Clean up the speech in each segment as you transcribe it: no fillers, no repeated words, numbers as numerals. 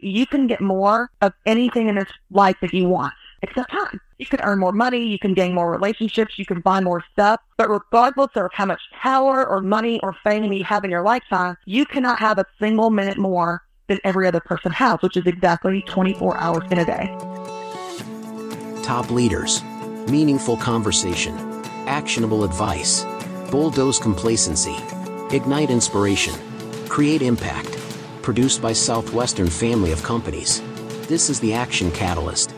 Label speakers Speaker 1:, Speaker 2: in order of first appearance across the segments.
Speaker 1: You can get more of anything in this life that you want, except time. You can earn more money, you can gain more relationships, you can buy more stuff, but regardless of how much power or money or fame you have in your lifetime, you cannot have a single minute more than every other person has, which is exactly 24 hours in a day.
Speaker 2: Top leaders, meaningful conversation, actionable advice, bulldoze complacency, ignite inspiration, create impact. Produced by Southwestern family of companies. This is the Action Catalyst.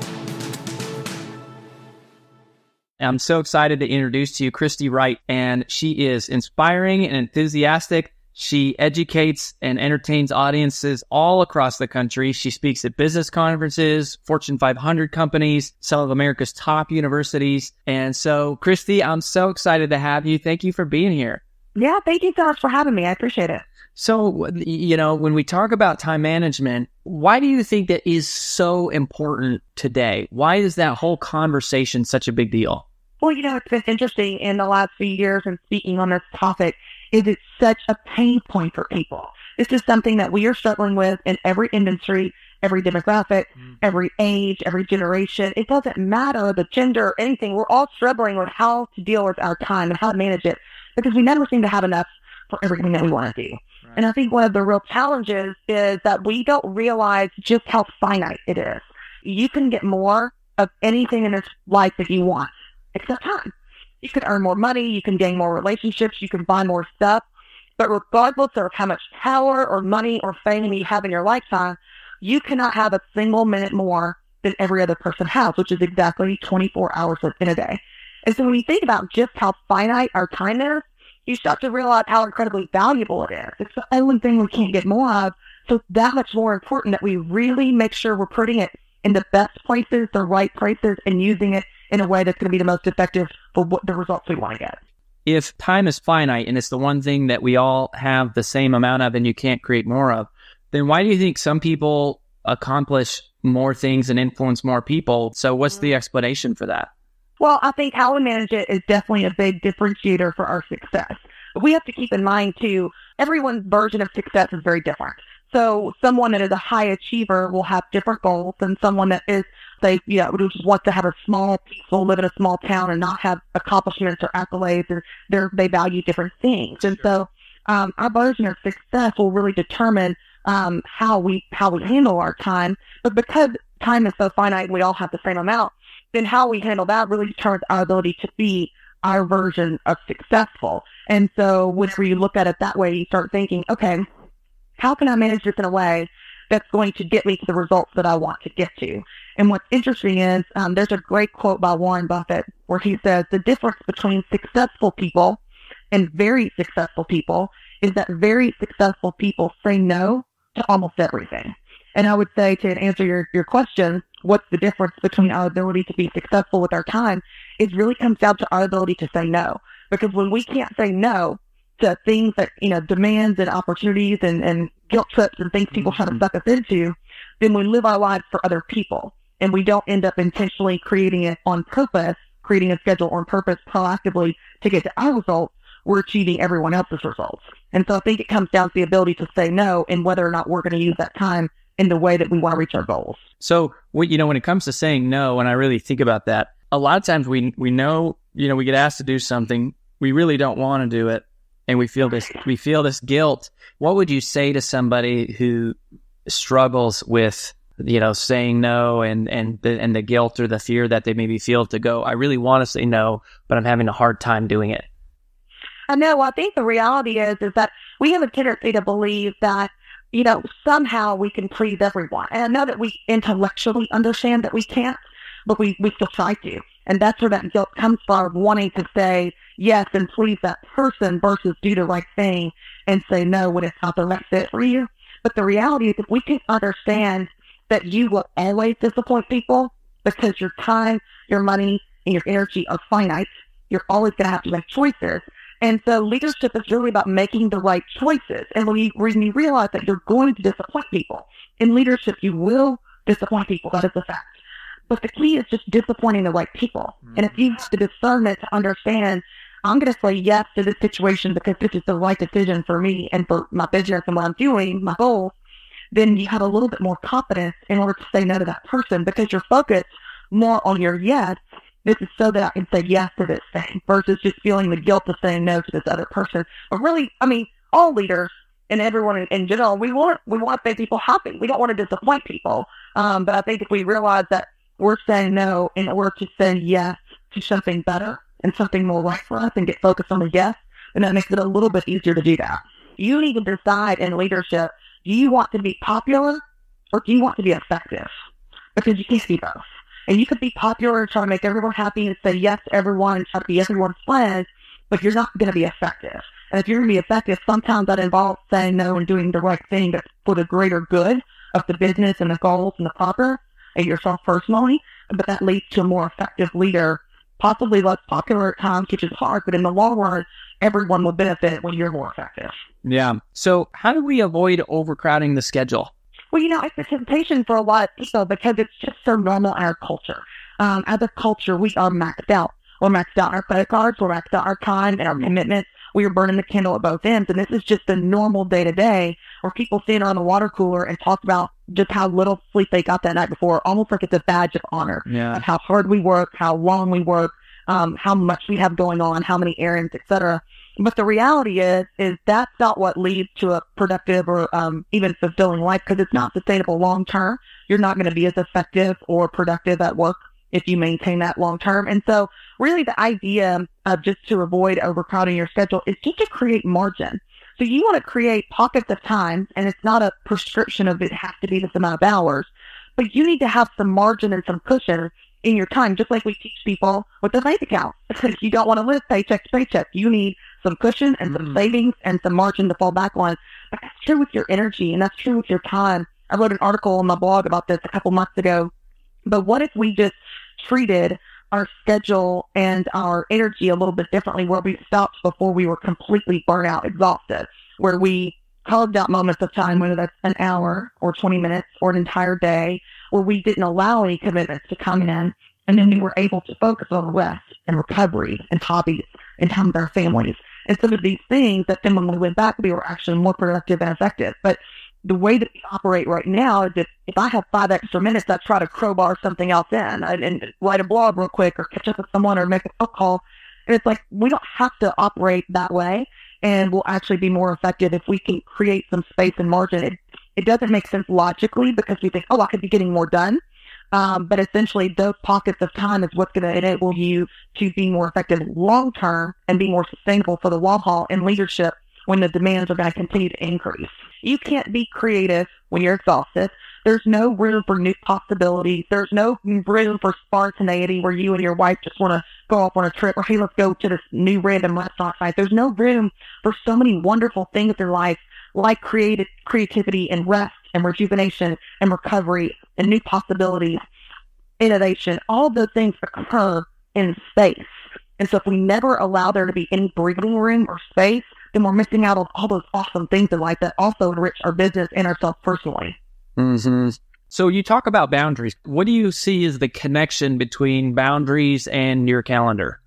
Speaker 3: I'm so excited to introduce to you Christy Wright, and she is inspiring and enthusiastic. She educates and entertains audiences all across the country. She speaks at business conferences, Fortune 500 companies, some of America's top universities. And so, Christy, I'm so excited to have you. Thank you for being here.
Speaker 1: Yeah, thank you so much for having me. I appreciate it.
Speaker 3: So, when we talk about time management, why do you think that is so important today? Why is that whole conversation such a big deal?
Speaker 1: Well, it's been interesting in the last few years and speaking on this topic, is it's such a pain point for people. This is something that we are struggling with in every industry, every demographic, every age, every generation. It doesn't matter the gender or anything. We're all struggling with how to deal with our time and how to manage it because we never seem to have enough for everything that we want to do. And I think one of the real challenges is that we don't realize just how finite it is. You can get more of anything in this life that you want, except time. You can earn more money, you can gain more relationships, you can buy more stuff, but regardless of how much power or money or fame you have in your lifetime, you cannot have a single minute more than every other person has, which is exactly 24 hours in a day. And so when you think about just how finite our time is, you start to realize how incredibly valuable it is. It's the only thing we can't get more of. So it's that much more important that we really make sure we're putting it in the best places, the right places, and using it in a way that's going to be the most effective for what the results we want to get.
Speaker 3: If time is finite and it's the one thing that we all have the same amount of and you can't create more of, then why do you think some people accomplish more things and influence more people? So what's the explanation for that?
Speaker 1: Well, I think how we manage it is definitely a big differentiator for our success. But we have to keep in mind, too, everyone's version of success is very different. So someone that is a high achiever will have different goals than someone that is, say, who just wants to have a small, peaceful, live in a small town and not have accomplishments or accolades, and they value different things. And so our version of success will really determine how we handle our time. But because time is so finite and we all have the same amount, then how we handle that really determines our ability to be our version of successful. And so whenever you look at it that way, you start thinking, okay, how can I manage this in a way that's going to get me to the results that I want to get to? And what's interesting is there's a great quote by Warren Buffett where he says the difference between successful people and very successful people is that very successful people say no to almost everything. And I would say, to answer your question, what's the difference between our ability to be successful with our time? It really comes down to our ability to say no. Because when we can't say no to things that, demands and opportunities and guilt trips and things people try to suck us into, then we live our lives for other people. And we don't end up intentionally creating it on purpose, creating a schedule on purpose proactively to get to our results. We're achieving everyone else's results. And so I think it comes down to the ability to say no and whether or not we're going to use that time in the way that we want to reach our goals.
Speaker 3: So, when it comes to saying no, and I really think about that, a lot of times we know, we get asked to do something, we really don't want to do it, and we feel this guilt. What would you say to somebody who struggles with, saying no and the guilt or the fear that they maybe feel to go, I really want to say no, but I'm having a hard time doing it?
Speaker 1: I think the reality is that we have a tendency to believe that somehow we can please everyone. And I know that we intellectually understand that we can't, but we still try to. And that's where that guilt comes from, wanting to say yes and please that person versus do the right thing and say no when it's not the right fit for you. But the reality is that we can understand that you will always disappoint people because your time, your money, and your energy are finite. You're always going to have to make choices. And so leadership is really about making the right choices. And when you realize that you're going to disappoint people, in leadership, you will disappoint people. That is a fact. But the key is just disappointing the right people. And if you have the discernment to understand, I'm going to say yes to this situation because this is the right decision for me and for my business and what I'm doing, my goals, then you have a little bit more confidence in order to say no to that person because you're focused more on your yes. This is so that I can say yes to this thing versus just feeling the guilt of saying no to this other person. But really, I mean, all leaders and everyone in general, we want to make people happy. We don't want to disappoint people. But I think if we realize that we're saying no in order to say yes to something better and something more right for us and get focused on the yes, then that makes it a little bit easier to do that. You need to decide in leadership, do you want to be popular or do you want to be effective? Because you can't be both. And you could be popular and try to make everyone happy and say yes to everyone and try to be everyone's friend, but you're not going to be effective. And if you're going to be effective, sometimes that involves saying no and doing the right thing for the greater good of the business and the goals and the proper and yourself personally. But that leads to a more effective leader, possibly less popular at times, which is hard, but in the long run, everyone will benefit when you're more effective.
Speaker 3: Yeah. So how do we avoid overcrowding the schedule?
Speaker 1: Well, it's a temptation for a lot of people because it's just so normal in our culture. As a culture, we are maxed out. We're maxed out on our credit cards. We're maxed out our time and our commitments. We are burning the candle at both ends. And this is just a normal day-to-day where people stand around the water cooler and talk about just how little sleep they got that night before, almost like it's a badge of honor.
Speaker 3: Yeah.
Speaker 1: Of how hard we work, how long we work, how much we have going on, how many errands, etc. But the reality is that's not what leads to a productive or even fulfilling life because it's not sustainable long term. You're not going to be as effective or productive at work if you maintain that long term. And so really the idea of just to avoid overcrowding your schedule is just to create margin. So you want to create pockets of time, and it's not a prescription of it has to be this amount of hours, but you need to have some margin and some cushion in your time, just like we teach people with the bank account. You don't want to live paycheck to paycheck. You need some cushion and some savings and some margin to fall back on. But that's true with your energy, and that's true with your time. I wrote an article on my blog about this a couple months ago. But what if we just treated our schedule and our energy a little bit differently, where we stopped before we were completely burnt out, exhausted, where we carved out moments of time, whether that's an hour or 20 minutes or an entire day, where we didn't allow any commitments to come in, and then we were able to focus on rest and recovery and hobbies and time with our families. And some of these things that then when we went back, we were actually more productive and effective. But the way that we operate right now is that if I have 5 extra minutes, I try to crowbar something else in and write a blog real quick or catch up with someone or make a phone call. And it's like, we don't have to operate that way, and we'll actually be more effective if we can create some space and margin. It doesn't make sense logically because we think, I could be getting more done. But essentially those pockets of time is what's going to enable you to be more effective long term and be more sustainable for the long haul in leadership when the demands are going to continue to increase. You can't be creative when you're exhausted. There's no room for new possibilities. There's no room for spontaneity where you and your wife just want to go off on a trip or, hey, let's go to this new random restaurant site. There's no room for so many wonderful things in life like creativity and rest and rejuvenation and recovery and new possibilities, innovation. All of those things occur in space. And so if we never allow there to be any breathing room or space, then we're missing out on all those awesome things in life that also enrich our business and ourselves personally.
Speaker 3: Mm-hmm. So you talk about boundaries. What do you see as the connection between boundaries and your calendar?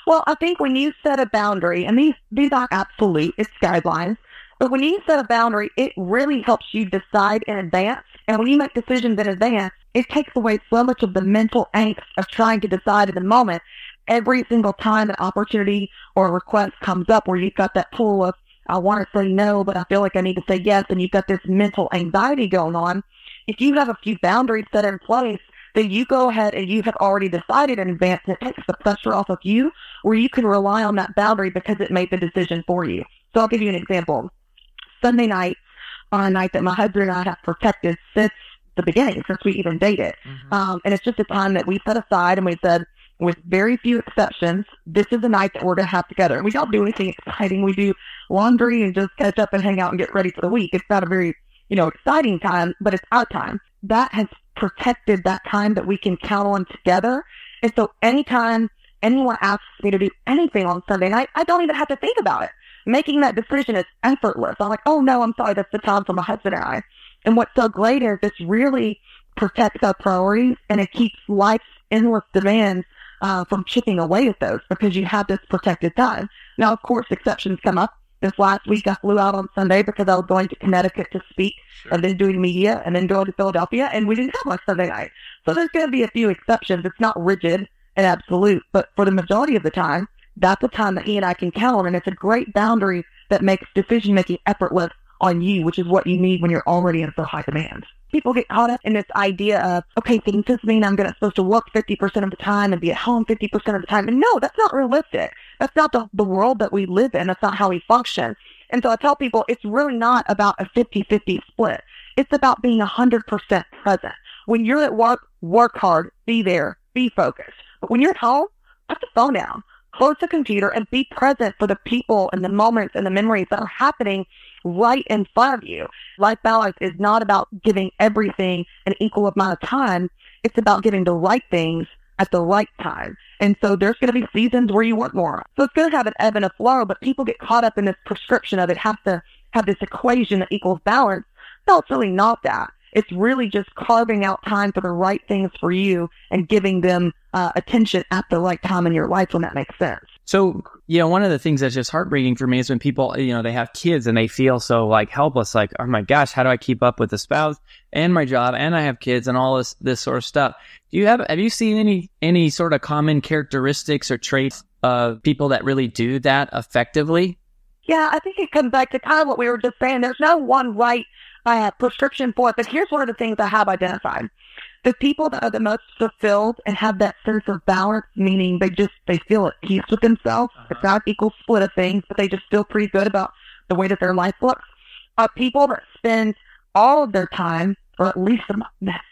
Speaker 1: Well, I think when you set a boundary, and these aren't absolute, it's guidelines, but when you set a boundary, it really helps you decide in advance. And when you make decisions in advance, it takes away so much of the mental angst of trying to decide in the moment. Every single time an opportunity or a request comes up where you've got that pull of, I want to say no, but I feel like I need to say yes, and you've got this mental anxiety going on. If you have a few boundaries set in place, then you go ahead and you have already decided in advance, and it takes the pressure off of you where you can rely on that boundary because it made the decision for you. So I'll give you an example. Sunday night, on a night that my husband and I have protected since the beginning, since we even dated. Mm-hmm. And it's just a time that we set aside and we said, with very few exceptions, this is the night that we're going to have together. And we don't do anything exciting. We do laundry and just catch up and hang out and get ready for the week. It's not a very, exciting time, but it's our time. That has protected that time that we can count on together. And so anytime anyone asks me to do anything on Sunday night, I don't even have to think about it. Making that decision is effortless. I'm like, oh no, I'm sorry, that's the time for my husband and I. And what's so great is this really protects our priorities, and it keeps life's endless demands from chipping away at those because you have this protected time. Now, of course, exceptions come up. This last week, I flew out on Sunday because I was going to Connecticut to speak and then doing media and then going to Philadelphia, and we didn't have much Sunday night. So there's going to be a few exceptions. It's not rigid and absolute, but for the majority of the time, that's the time that he and I can count on, and it's a great boundary that makes decision-making effortless on you, which is what you need when you're already in so high demand. People get caught up in this idea of, okay, does this mean I'm supposed to work 50% of the time and be at home 50% of the time? And no, that's not realistic. That's not the world that we live in. That's not how we function. And so I tell people it's really not about a 50-50 split. It's about being 100% present. When you're at work, work hard, be there, be focused. But when you're at home, put the phone down, close the computer, and be present for the people and the moments and the memories that are happening right in front of you. Life balance is not about giving everything an equal amount of time. It's about giving the right things at the right time. And so there's going to be seasons where you work more. So it's going to have an ebb and a flow, but people get caught up in this prescription of it has to have this equation that equals balance. No, it's really not that. It's really just carving out time for the right things for you and giving them attention at the right time in your life when that makes sense.
Speaker 3: So, one of the things that's just heartbreaking for me is when people, they have kids and they feel so like helpless, like, oh my gosh, how do I keep up with the spouse and my job and I have kids and all this sort of stuff. Have you seen any sort of common characteristics or traits of people that really do that effectively?
Speaker 1: Yeah, I think it comes back to kind of what we were just saying. There's no one right prescription for it, but here's one of the things I have identified. The people that are the most fulfilled and have that sense of balance, meaning they feel at peace with themselves. It's not an equal split of things, but they just feel pretty good about the way that their life looks. Are people that spend all of their time, or at least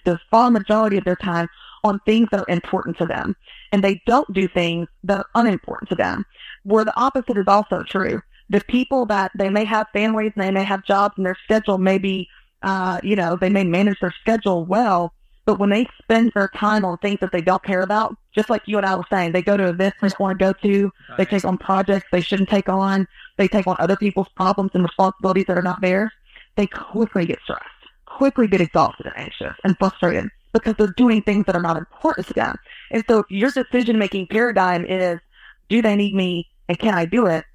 Speaker 1: the far majority of their time, on things that are important to them. And they don't do things that are unimportant to them. Where the opposite is also true. The people that they may have families and they may have jobs and their schedule may be, they may manage their schedule well, but when they spend their time on things that they don't care about, just like you and I were saying, they go to events they don't want to go to, they take on projects they shouldn't take on, they take on other people's problems and responsibilities that are not theirs, they quickly get stressed, quickly get exhausted and anxious and frustrated because they're doing things that are not important to them. And so if your decision-making paradigm is, do they need me and can I do it?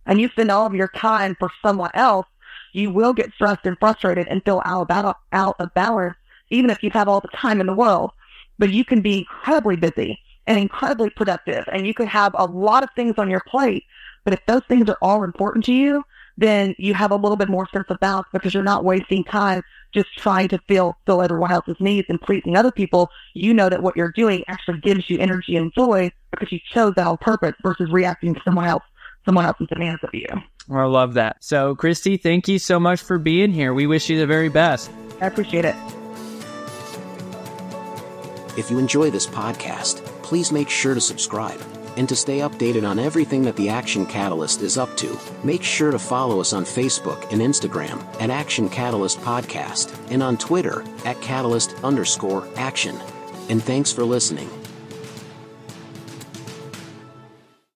Speaker 1: And you spend all of your time for someone else, you will get stressed and frustrated and feel out of balance, even if you have all the time in the world. But you can be incredibly busy and incredibly productive, and you could have a lot of things on your plate. But if those things are all important to you, then you have a little bit more sense of balance because you're not wasting time just trying to fill everyone else's needs and pleasing other people. You know that what you're doing actually gives you energy and joy because you chose that on purpose versus reacting to someone else's demands of you.
Speaker 3: I love that. So, Christy, thank you so much for being here. We wish you the very best.
Speaker 1: I appreciate it.
Speaker 2: If you enjoy this podcast, please make sure to subscribe. And to stay updated on everything that the Action Catalyst is up to, make sure to follow us on Facebook and Instagram at Action Catalyst Podcast and on Twitter at Catalyst_Action. And thanks for listening.